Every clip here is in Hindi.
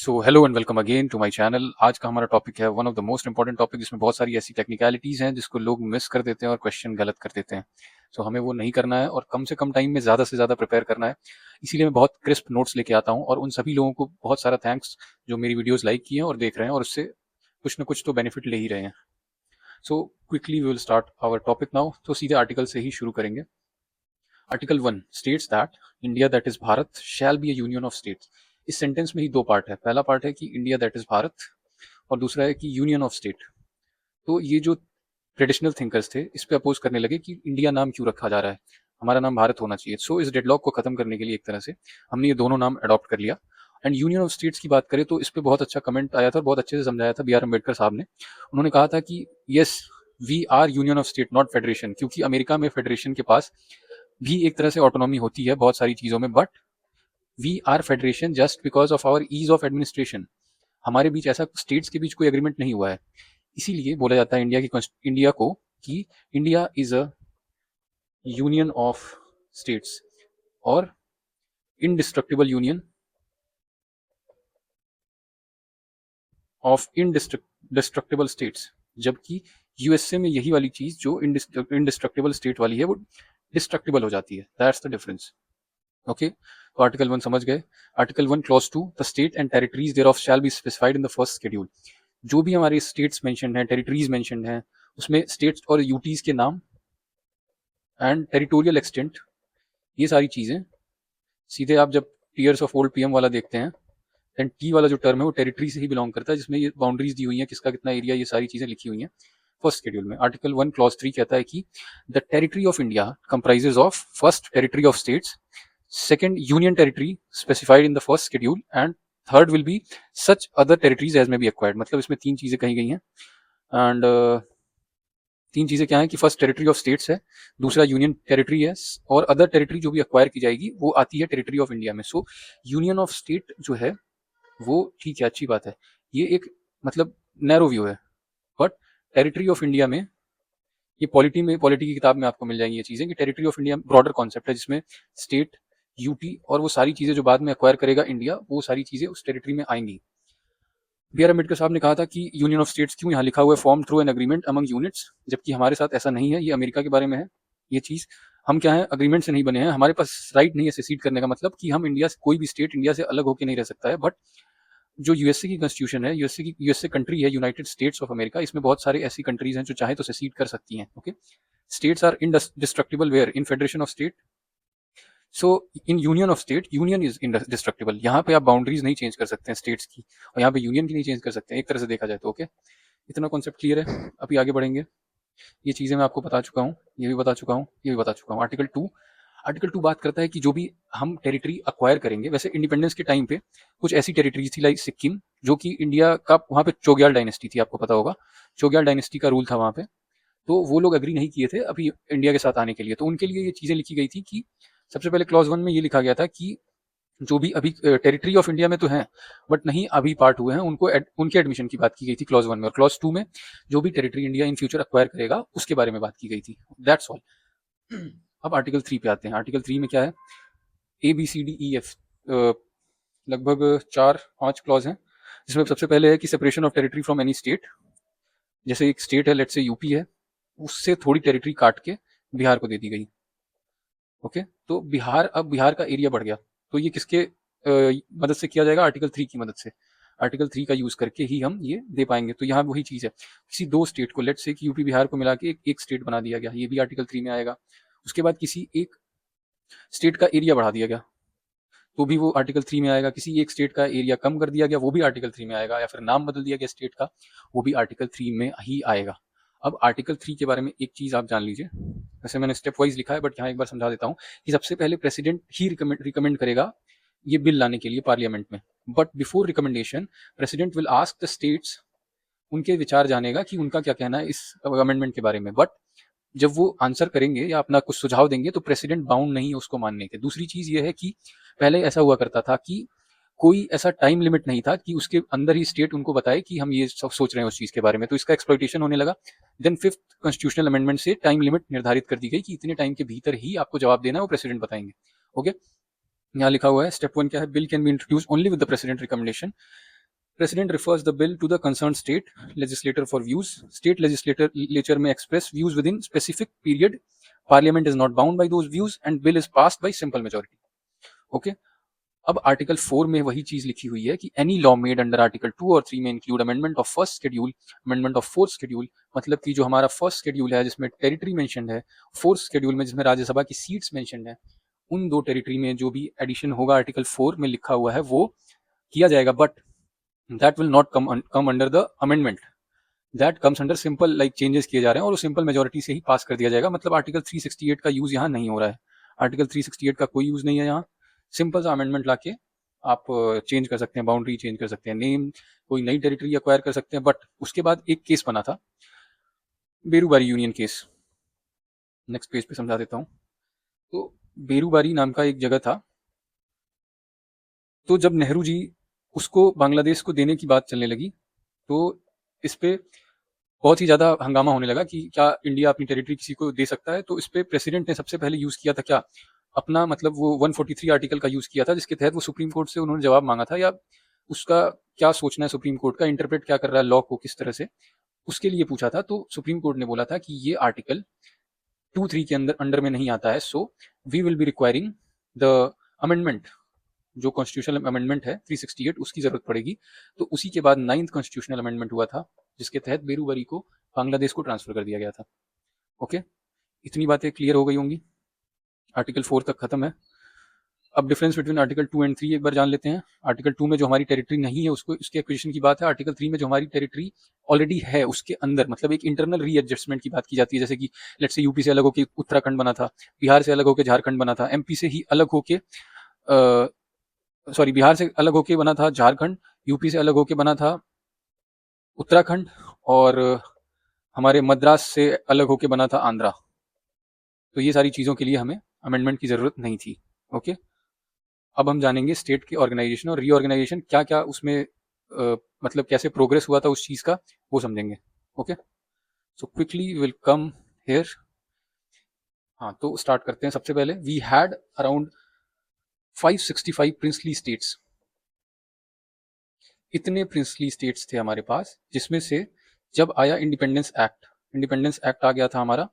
So hello and welcome again to my channel. आज का हमारा टॉपिक है one of the most important topic, जिसमें बहुत सारी ऐसी टेक्निकलिटीज़ हैं जिसको लोग मिस कर देते हैं और क्वेश्चन गलत कर देते हैं। सो हमें वो नहीं करना है और कम से कम टाइम में ज़्यादा से ज़्यादा प्रिपेयर करना है। इसीलिए मैं बहुत क्रिस्प नोट्स लेके आता हूँ और उन सभी लोगों को बहुत सारा थैंक्स जो मेरी वीडियोज़ लाइक किए हैं और देख रहे हैं और उससे कुछ ना कुछ तो बेनिफिट ले ही रहे हैं। So quickly we will start our topic now. तो सीधे आर्टिकल से ही शुरू करेंगे। Article 1 states that India that is Bharat shall be a union of states. इस सेंटेंस में ही दो पार्ट है। पहला पार्ट है कि इंडिया दैट इज भारत और दूसरा है कि यूनियन ऑफ स्टेट। तो ये जो ट्रेडिशनल थिंकर्स थे इस पे अपोज करने लगे कि इंडिया नाम क्यों रखा जा रहा है, हमारा नाम भारत होना चाहिए। सो इस डेडलॉक को खत्म करने के लिए एक तरह से हमने ये दोनों नाम अडॉप्ट कर लिया। एंड यूनियन ऑफ स्टेट्स की बात करें तो इस पे बहुत अच्छा कमेंट आया था और बहुत अच्छे से समझाया था B.R. अम्बेडकर साहब ने। उन्होंने कहा था कि yes, we are union of state not federation, क्योंकि अमेरिका में फेडरेशन के पास भी एक तरह से ऑटोनॉमी होती है बहुत सारी चीज़ों में, but we are federation just because of our ease of administration. हमारे बीच ऐसा स्टेट्स के बीच कोई एग्रीमेंट नहीं हुआ है। इसीलिए बोला जाता है इंडिया को कि India is a union of states और indestructible union of indestructible states. जबकि यूएसए में यही वाली चीज जो इनडिस्ट्रक्टिबल स्टेट वाली है वो डिस्ट्रक्टिबल हो जाती है। That's the difference. ओके, तो आर्टिकल 1 समझ गए। Article 1 clause 2 the state and territories thereof shall be specified in the first schedule. जो भी हमारे स्टेट्स मेंशन्ड हैं, टेरिटरीज मेंशन्ड हैं, उसमें स्टेट्स और यूटीज के नाम एंड टेरिटोरियल एक्सटेंट, ये सारी चीजें सीधे आप जब टीयर्स ऑफ ओल्ड पीएम वाला देखते हैं, देन टी वाला जो टर्म है वो टेरिटरी से ही बिलोंग करता है, जिसमें ये बाउंड्रीज दी हुई हैं, किसका कितना एरिया, ये सारी चीजें लिखी हुई हैं फर्स्ट शेड्यूल में। आर्टिकल 1 क्लॉज 3 कहता है कि the territory of India comprises of first territory of states, second union territory specified in the first schedule, and third will be such other territories as may be acquired. मतलब इसमें तीन चीजें कही गई हैं। एंड तीन चीजें क्या है कि फर्स्ट टेरिटरी ऑफ स्टेट्स है, दूसरा यूनियन टेरिटरी है, और अदर टेरिटरी जो भी अक्वायर की जाएगी वो आती है टेरिटरी ऑफ इंडिया में। सो यूनियन ऑफ स्टेट जो है वो ठीक है, अच्छी बात है। ये एक मतलब नैरो व्यू है, बट टेरिटरी ऑफ इंडिया में ये पॉलिटी की किताब में आपको मिल जाएंगी ये चीजें कि territory of India broader concept है, जिसमें स्टेट, यूटी और वो सारी चीजें जो बाद में अक्वायर करेगा इंडिया, वो सारी चीजें उस टेरिटरी में आएंगी। B.R. अम्बेडकर साहब ने कहा था कि यूनियन ऑफ स्टेट्स क्यों यहाँ लिखा हुआ है, form through an agreement among units, जबकि हमारे साथ ऐसा नहीं है। ये अमेरिका के बारे में है ये चीज। हम क्या है, अग्रीमेंट से नहीं बने हैं, हमारे पास राइट नहीं है सेसीड करने का। मतलब कि हम इंडिया से, कोई भी स्टेट इंडिया से अलग होकर नहीं रह सकता है। बट जो यूएसए की कॉन्स्टिट्यूशन है, यूएसए कंट्री है, यूनाइटेड स्टेट्स ऑफ अमेरिका, इसमें बहुत सारी ऐसी कंट्रीज हैं जो चाहे तो सेसीड कर सकती हैं। Okay, states are indestructible where in federation of state. So in union of state union is indestructible. यहाँ पे आप बाउंड्रीज नहीं चेंज कर सकते हैं स्टेट्स की, और यहाँ पे यूनियन की नहीं चेंज कर सकते हैं, एक तरह से देखा जाए तो। ओके, इतना कॉन्सेप्ट क्लियर है। अभी आगे बढ़ेंगे। ये चीजें मैं आपको बता चुका हूँ, ये भी बता चुका हूँ, ये भी बता चुका हूँ। आर्टिकल 2 बात करता है कि जो भी हम टेरिटरी अक्वायर करेंगे, वैसे इंडिपेंडेंस के टाइम पे कुछ ऐसी टेरिटरीज थी लाइक सिक्किम, जो कि इंडिया का, वहाँ पे चोग्याल डायनेस्टी थी, आपको पता होगा, चोग्याल डायनेस्टी का रूल था वहाँ पे। तो वो लोग अग्री नहीं किए थे अभी इंडिया के साथ आने के लिए, तो उनके लिए ये चीजें लिखी गई थी कि सबसे पहले क्लॉज 1 में ये लिखा गया था कि जो भी अभी टेरिटरी ऑफ इंडिया में तो हैं बट नहीं अभी पार्ट हुए हैं, उनको उनके एडमिशन की बात की गई थी क्लॉज 1 में। और क्लॉज 2 में जो भी territory India in future acquire करेगा उसके बारे में बात की गई थी। That's all. अब आर्टिकल 3 पे आते हैं। आर्टिकल 3 में क्या है, ABCDEF, लगभग 4-5 क्लॉज हैं, जिसमें सबसे पहले है कि separation of territory from any state. जैसे एक स्टेट है, लेट्स से यूपी है, उससे थोड़ी टेरिटरी काट के बिहार को दे दी गई। ओके, तो बिहार, अब बिहार का एरिया बढ़ गया, तो ये किसके मदद से किया जाएगा, आर्टिकल 3 की मदद से। आर्टिकल 3 का यूज करके ही हम ये दे पाएंगे। तो यहाँ वही चीज है, किसी दो स्टेट को, लेट्स से कि यूपी बिहार को मिला के एक स्टेट बना दिया गया, ये भी आर्टिकल 3 में आएगा। उसके बाद किसी एक स्टेट का एरिया बढ़ा दिया गया, तो भी वो आर्टिकल 3 में आएगा। किसी एक स्टेट का एरिया कम कर दिया गया, वो भी आर्टिकल 3 में आएगा। या फिर नाम बदल दिया गया स्टेट का, वो भी आर्टिकल 3 में ही आएगा। अब आर्टिकल 3 के बारे में एक चीज आप जान लीजिए, वैसे मैंने स्टेप वाइज लिखा है बट यहाँ एक बार समझा देता हूँ कि सबसे पहले प्रेसिडेंट ही रिकमेंड करेगा ये बिल लाने के लिए पार्लियामेंट में। But before recommendation president will ask the states, उनके विचार जानेगा कि उनका क्या कहना है इस अमेंडमेंट के बारे में। बट जब वो आंसर करेंगे या अपना कुछ सुझाव देंगे तो प्रेसिडेंट बाउंड नहीं है उसको मानने के। दूसरी चीज ये है कि पहले ऐसा हुआ करता था कि कोई ऐसा टाइम लिमिट नहीं था कि उसके अंदर ही स्टेट उनको बताए कि हम ये सब सोच रहे हैं उस चीज के बारे में, तो इसका एक्सप्लॉइटेशन होने लगा। देन 5th कॉन्स्टिट्यूशनल अमेंडमेंट से टाइम लिमिट निर्धारित कर दी गई कि इतने टाइम के भीतर ही आपको जवाब देना है, वो प्रेसिडेंट बताएंगे। ओके, यहाँ लिखा हुआ है स्टेप 1 क्या है, bill can be introduce only with the president recommendation. President refers the bill to the concerned state legislator for views. State legislature may express views within specific period. Parliament is not bound by those views and bill is passed by simple majority. Okay. अब आर्टिकल 4 में वही चीज लिखी हुई है कि any law made under article 2 और 3 में include amendment of first schedule, amendment of fourth schedule, मतलब कि जो हमारा फर्स्ट शेड्यूल है जिसमें टेरिटरी मेंशन्ड है, फोर्थ शेड्यूल में जिसमें राज्यसभा की सीट्स मेंशन्ड है, उन दो टेरिटरी में जो भी एडिशन होगा आर्टिकल 4 में लिखा हुआ है वो किया जाएगा. But that will not come under the amendment, that comes under simple like changes किए जा रहे हैं और वो सिंपल मेजोरिटी से ही पास कर दिया जाएगा. मतलब आर्टिकल 368 का यूज यहाँ नहीं हो रहा है. आर्टिकल 368 का कोई यूज नहीं है यहाँ. सिंपल सा अमेंडमेंट लाके आप चेंज कर सकते हैं, बाउंड्री चेंज कर सकते हैं, नेम कोई नई टेरिटरी एक्वायर कर सकते हैं. बट उसके बाद एक केस बना था, Berubari union case. Next page पे समझा देता हूँ. तो बेरूबारी नाम का एक जगह था. तो जब नेहरू जी उसको बांग्लादेश को देने की बात चलने लगी तो इस पे बहुत ही ज़्यादा हंगामा होने लगा कि क्या इंडिया अपनी टेरिटरी किसी को दे सकता है. तो इस पे प्रेसिडेंट ने सबसे पहले यूज़ किया था क्या, अपना मतलब वो 143 आर्टिकल का यूज़ किया था, जिसके तहत वो सुप्रीम कोर्ट से उन्होंने जवाब मांगा था या उसका क्या सोचना है सुप्रीम कोर्ट का, इंटरप्रेट क्या कर रहा है लॉ को किस तरह से, उसके लिए पूछा था. तो सुप्रीम कोर्ट ने बोला था कि ये आर्टिकल 2-3 के अंडर में नहीं आता है. So we will be requiring the amendment, जो कॉन्स्टिट्यूशनल अमेंडमेंट है 368 उसकी जरूरत पड़ेगी. तो उसी के बाद 9th कॉन्स्टिट्यूशनल अमेंडमेंट हुआ था जिसके तहत बेरूबारी को बांग्लादेश को ट्रांसफर कर दिया गया था. ओके, इतनी बातें क्लियर हो गई होंगी. आर्टिकल 4 तक खत्म है. अब डिफरेंस बिटवीन आर्टिकल 2 एंड 3 एक बार जान लेते हैं. आर्टिकल 2 में जो हमारी टेरिटरी नहीं है उसको उसके एक्विजिशन की बात है. आर्टिकल 3 में जो हमारी टेरिटरी ऑलरेडी है उसके अंदर मतलब एक इंटरनल रीएडजस्टमेंट की बात की जाती है. जैसे कि लेट्स से यूपी से अलग होकर उत्तराखंड बना था, बिहार से अलग होकर झारखंड बना था, एमपी से ही अलग होके सॉरी बिहार से अलग होके बना था झारखंड, यूपी से अलग होके बना था उत्तराखंड, और हमारे मद्रास से अलग होके बना था आंध्रा. तो ये सारी चीज़ों के लिए हमें अमेंडमेंट की ज़रूरत नहीं थी. ओके, अब हम जानेंगे स्टेट के ऑर्गेनाइजेशन और रीऑर्गेनाइजेशन क्या क्या उसमें मतलब कैसे प्रोग्रेस हुआ था उस चीज़ का, वो समझेंगे. Okay, so quickly will come here. हाँ, तो स्टार्ट करते हैं. सबसे पहले we had around 565 princely states. इतने प्रिंसली स्टेट्स थे हमारे पास, जिसमें से जब आया इंडिपेंडेंस एक्ट आ गया था हमारा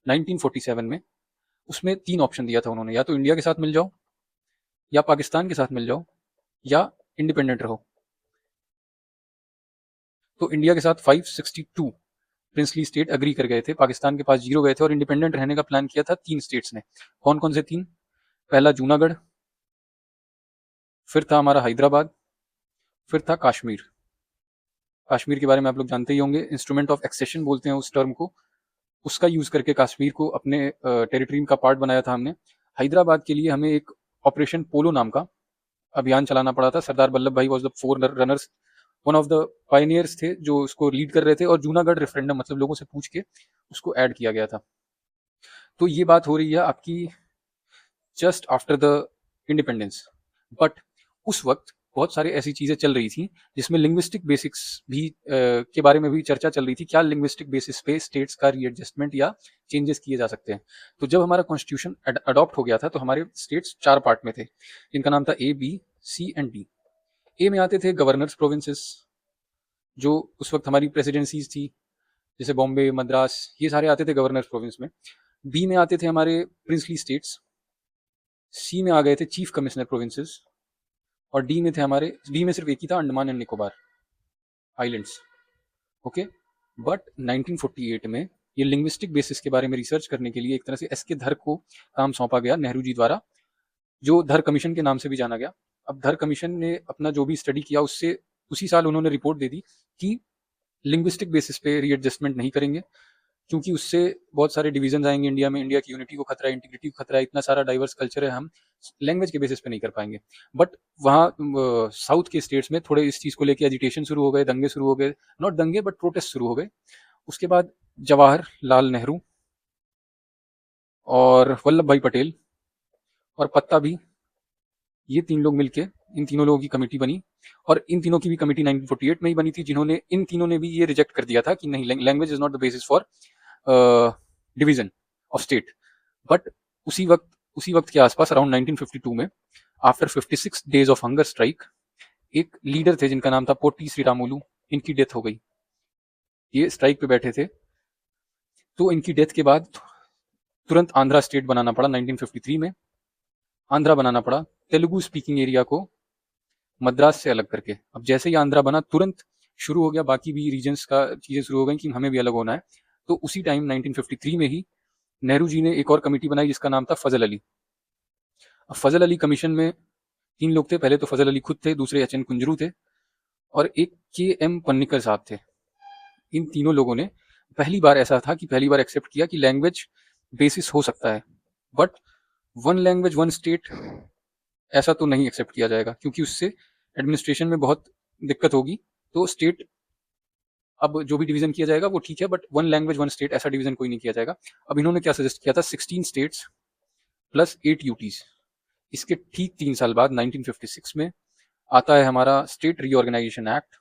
1947 में. उसमें 3 ऑप्शन दिया था उन्होंने, या तो इंडिया के साथ मिल जाओ, या पाकिस्तान के साथ मिल जाओ, या इंडिपेंडेंट रहो. तो इंडिया के साथ 562 प्रिंसली स्टेट अग्री कर गए थे, पाकिस्तान के पास 0 गए थे, और इंडिपेंडेंट रहने का प्लान किया था 3 स्टेट्स ने. कौन कौन से 3? पहला जूनागढ़, फिर था हमारा हैदराबाद, फिर था कश्मीर. कश्मीर के बारे में आप लोग जानते ही होंगे, इंस्ट्रूमेंट ऑफ एक्सेशन बोलते हैं उस टर्म को. उसका यूज करके कश्मीर को अपने टेरिटरी का पार्ट बनाया था हमने. हैदराबाद के लिए हमें एक ऑपरेशन पोलो नाम का अभियान चलाना पड़ा था. सरदार वल्लभ भाई was the four runners, one of the pioneers थे जो उसको लीड कर रहे थे. और जूनागढ़ रेफरेंडम मतलब लोगों से पूछ के उसको ऐड किया गया था. तो ये बात हो रही है आपकी just after the independence. But उस वक्त बहुत सारी ऐसी चीज़ें चल रही थी जिसमें लिंग्विस्टिक बेसिक्स भी के बारे में भी चर्चा चल रही थी. क्या लिंग्विस्टिक बेसिस पे स्टेट्स का रीएडजस्टमेंट या चेंजेस किए जा सकते हैं. तो जब हमारा कॉन्स्टिट्यूशन अडॉप्ट हो गया था तो हमारे स्टेट्स 4 पार्ट में थे, जिनका नाम था ए, बी, सी एंड डी. ए में आते थे गवर्नर्स प्रोविंसेस, जो उस वक्त हमारी प्रेसिडेंसीज थी, जैसे बॉम्बे, मद्रास, ये सारे आते थे गवर्नर्स प्रोविंस में. बी में आते थे हमारे प्रिंसली स्टेट्स. सी में आ गए थे चीफ कमिश्नर प्रोविंसेस. और डी में थे हमारे, डी में सिर्फ एक ही था, Andaman and Nicobar islands. Okay, but 1948 में ये लिंग्विस्टिक बेसिस के बारे में रिसर्च करने के लिए एक तरह से एस के धर को काम सौंपा गया नेहरू जी द्वारा, जो धर कमीशन के नाम से भी जाना गया. अब धर कमीशन ने अपना जो भी स्टडी किया उससे उसी साल उन्होंने रिपोर्ट दे दी कि लिंग्विस्टिक बेसिस पे रीएडजस्टमेंट नहीं करेंगे, क्योंकि उससे बहुत सारे डिवीजन आएंगे इंडिया में, इंडिया की यूनिटी को खतरा है, इंटीग्रिटी को खतरा है, इतना सारा डाइवर्स कल्चर है, हम लैंग्वेज के बेसिस पे नहीं कर पाएंगे. बट वहाँ साउथ के स्टेट्स में थोड़े इस चीज़ को लेके एजिटेशन शुरू हो गए, दंगे शुरू हो गए, नॉट दंगे बट प्रोटेस्ट शुरू हो गए. उसके बाद जवाहरलाल नेहरू और वल्लभ भाई पटेल और पत्ता भी, ये 3 लोग मिलके, इन तीनों लोगों की कमेटी बनी. और इन तीनों की भी कमेटी 1948 में ही बनी थी, जिन्होंने इन तीनों ने भी ये रिजेक्ट कर दिया था कि नहीं, language is not the basis for division of state. But उसी वक्त के आसपास अराउंड 1952 में after 56 days of hunger strike एक लीडर थे जिनका नाम था पोटी श्रीरामुलु, इनकी डेथ हो गई। ये स्ट्राइक पे बैठे थे, तो इनकी डेथ के बाद तुरंत आंध्रा स्टेट बनाना पड़ा 1953 में। आंध्रा बनाना पड़ा तेलुगु स्पीकिंग एरिया को मद्रास से अलग करके। अब जैसे ही आंध्रा बना तुरंत शुरू हो गया, बाकी भी रीजन्स का चीजें शुरू हो गई कि हमें भी अलग होना है। तो उसी टाइम 1953 में ही नेहरू जी ने एक और कमेटी बनाई जिसका नाम था फजल अली। अब फजल अली कमीशन में 3 लोग थे, पहले तो फजल अली खुद थे, दूसरे एच एन कुंजरू थे और एक के एम पन्निकर साहब थे। इन तीनों लोगों ने पहली बार ऐसा था कि पहली बार एक्सेप्ट किया कि लैंग्वेज बेसिस हो सकता है, but one language one state ऐसा तो नहीं एक्सेप्ट किया जाएगा, क्योंकि उससे एडमिनिस्ट्रेशन में बहुत दिक्कत होगी। तो स्टेट अब जो भी डिवीजन किया जाएगा वो ठीक है, but one language one state ऐसा डिवीजन कोई नहीं किया जाएगा। अब इन्होंने क्या सजेस्ट किया था, 16 स्टेट्स प्लस 8 यूटीज। इसके ठीक 3 साल बाद 1956 में आता है हमारा स्टेट रीऑर्गेनाइजेशन एक्ट,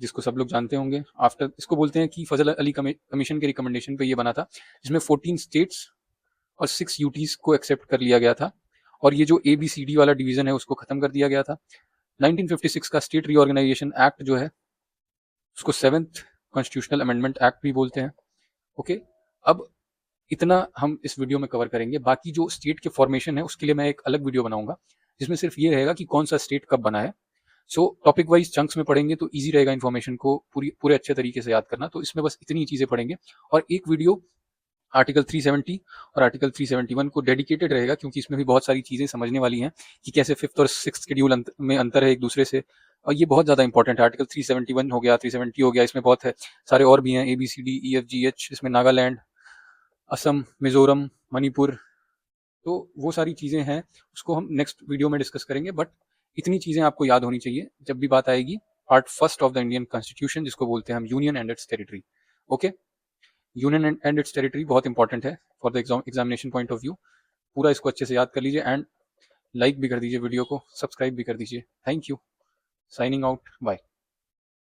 जिसको सब लोग जानते होंगे। आफ्टर इसको बोलते हैं कि फजल अली कमीशन के रिकमेंडेशन पे ये बना था, जिसमें 14 स्टेट्स और 6 यूटीज को एक्सेप्ट कर लिया गया था, और ये जो ABCD वाला डिवीजन है उसको खत्म कर दिया गया था। 1956 का स्टेट रीऑर्गेनाइजेशन एक्ट जो है उसको 7th कॉन्स्टिट्यूशनल अमेंडमेंट एक्ट भी बोलते हैं। ओके, अब इतना हम इस वीडियो में कवर करेंगे। बाकी जो स्टेट के फॉर्मेशन है उसके लिए मैं एक अलग वीडियो बनाऊंगा, जिसमें सिर्फ ये रहेगा कि कौन सा स्टेट कब बना है। सो टॉपिक वाइज चंक्स में पढ़ेंगे तो इजी रहेगा इन्फॉर्मेशन को पूरे अच्छे तरीके से याद करना। तो इसमें बस इतनी चीजें पढ़ेंगे, और एक वीडियो आर्टिकल 370 और आर्टिकल 371 को डेडिकेटेड रहेगा, क्योंकि इसमें भी बहुत सारी चीजें समझने वाली हैं कि कैसे 5th और 6th शेड्यूल में अंतर है एक दूसरे से, और ये बहुत ज्यादा इंपॉर्टेंट है। आर्टिकल 371 हो गया, 370 हो गया, इसमें बहुत है सारे और भी हैं, ABCD EFGH, इसमें नागालैंड, असम, मिजोरम, मणिपुर। तो वो सारी चीजें हैं, उसको हम नेक्स्ट वीडियो में डिस्कस करेंगे। बट इतनी चीजें आपको याद होनी चाहिए जब भी बात आएगी part first of the Indian constitution, जिसको बोलते हैं हम union and it's territory. Okay, union and it's territory बहुत इंपॉर्टेंट है for the examination point of view. पूरा इसको अच्छे से याद कर लीजिए, एंड लाइक भी कर दीजिए वीडियो को, सब्सक्राइब भी कर दीजिए। Thank you, signing out, bye.